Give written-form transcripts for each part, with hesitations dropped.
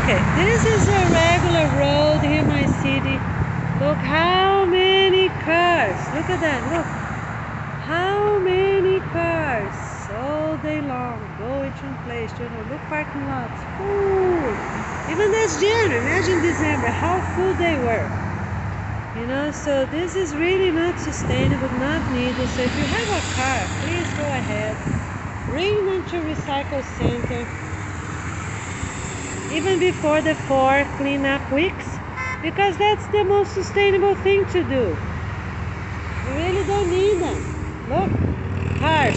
Okay, this is a regular road here in my city. Look how many cars. Look at that, look. How many cars all day long going from place to another. Look, parking lots full. Even this January, imagine December, how full they were. You know, so this is really not sustainable, not needed. So if you have a car, please go ahead, bring them to recycle center even before the 4 cleanup weeks, because that's the most sustainable thing to do. You really don't need them. Look, cars,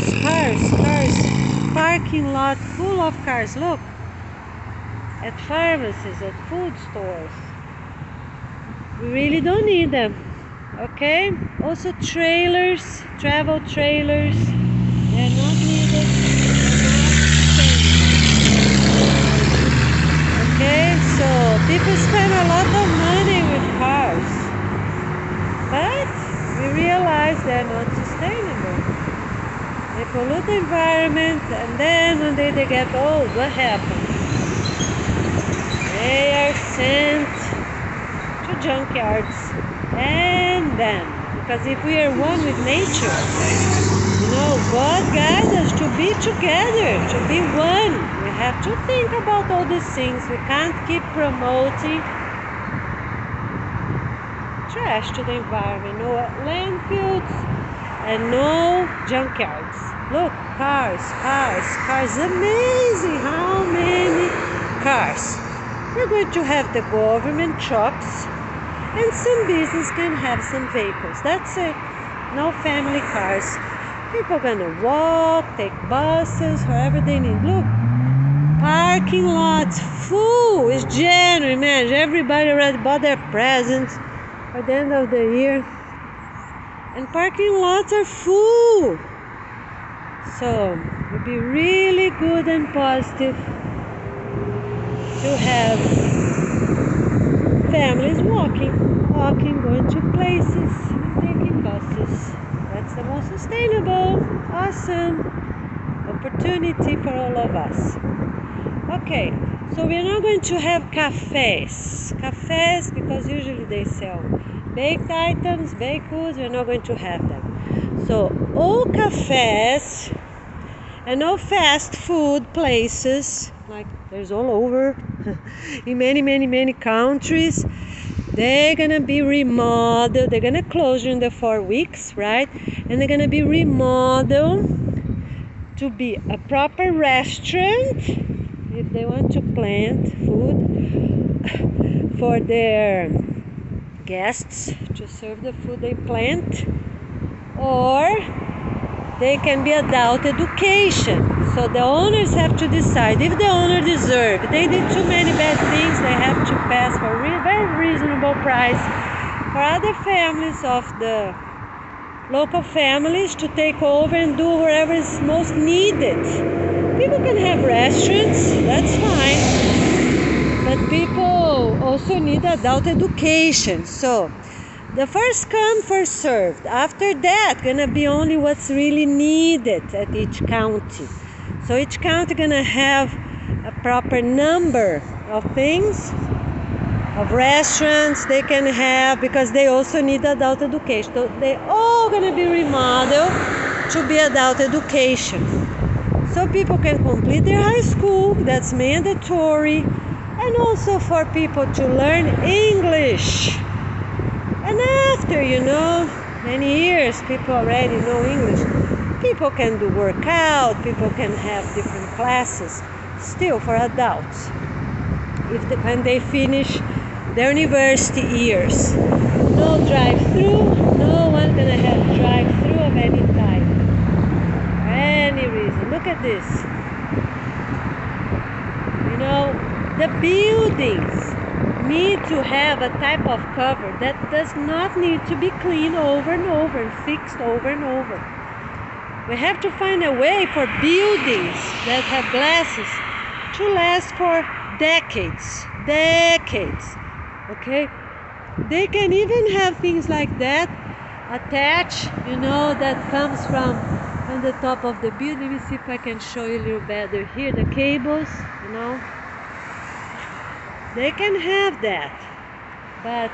parking lot full of cars. Look, at pharmacies, at food stores. We really don't need them. Okay, also trailers, travel trailers, they're not needed. Okay, so people spend a lot of money with cars, but we realize they're not sustainable. They pollute the environment, and then one day they get old, what happens? They are sent to junkyards. And then, because if we are one with nature, you know, God guides us to be together, to be one. We have to think about all these things. We can't keep promoting trash to the environment. No landfills and no junkyards. Look, cars. Amazing how many cars. We're going to have the government trucks, and some business can have some vehicles. That's it. No family cars. People are gonna walk, take buses, wherever they need. Look, parking lots full. It's January, man. Everybody already bought their presents at the end of the year, and parking lots are full. So it would be really good and positive to have families walking, going to places, taking buses. That's the most sustainable, awesome opportunity for all of us. Okay, so we're not going to have cafes because usually they sell baked items, baked goods. We're not going to have them. So all cafes and all fast food places, like there's all over in many countries, they're gonna be remodeled. They're gonna close during the 4 weeks, right? And they're gonna be remodeled to be a proper restaurant if they want to plant food for their guests to serve the food they plant, or they can be adult education. So the owners have to decide if the owner deserves. If they did too many bad things, they have to pass for a very reasonable price for other families of the local families to take over and do whatever is most needed. People can have restaurants, that's fine, but people also need adult education. So the first come, first served. After that, gonna be only what's really needed at each county. So each county gonna have a proper number of things, of restaurants they can have, because they also need adult education. So they all gonna be remodeled to be adult education. So people can complete their high school, that's mandatory, and also for people to learn English. And after, many years, people already know English. People can do workout, people can have different classes, still for adults. When they finish their university years. No drive-through, no one gonna have drive-through of any type. For any reason. Look at this. The buildings need to have a type of cover that does not need to be cleaned over and over and fixed over and over. We have to find a way for buildings that have glasses to last for decades. Okay? They can even have things like that attached, that comes from the top of the building. Let me see if I can show you a little better here. The cables, they can have that, but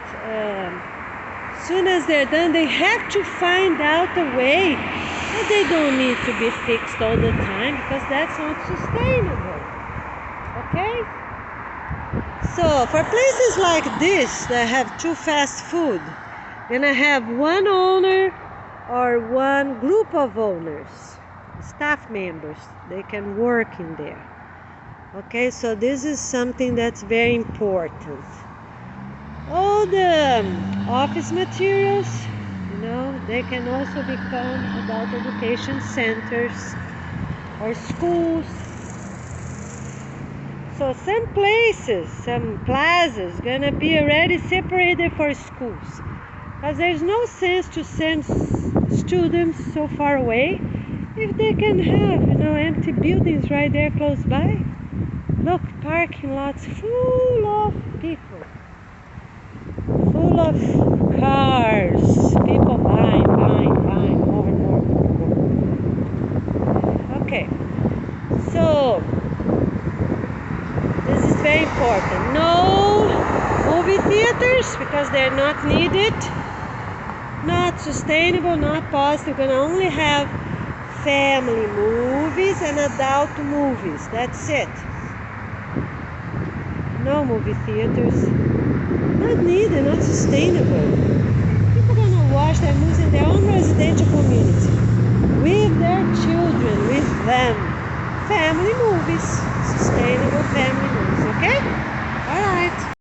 soon as they're done, they have to find out a way that they don't need to be fixed all the time, because that's not sustainable. Okay? So for places like this that have too fast food, gonna have one owner or one group of owners, staff members, they can work in there. Okay, so this is something that's very important. All the office materials, they can also become adult education centers or schools. So some places, some plazas, gonna be already separated for schools, because there's no sense to send students so far away if they can have, empty buildings right there close by. Look, parking lots full of people, full of cars, people buying more and more. Okay, so this is very important. No movie theaters, because they're not needed, not sustainable, not positive. We're gonna only have family movies and adult movies. That's it. No movie theaters. Not needed, not sustainable. People are gonna watch their movies in their own residential community, with their children, with them. Family movies, sustainable family movies, okay?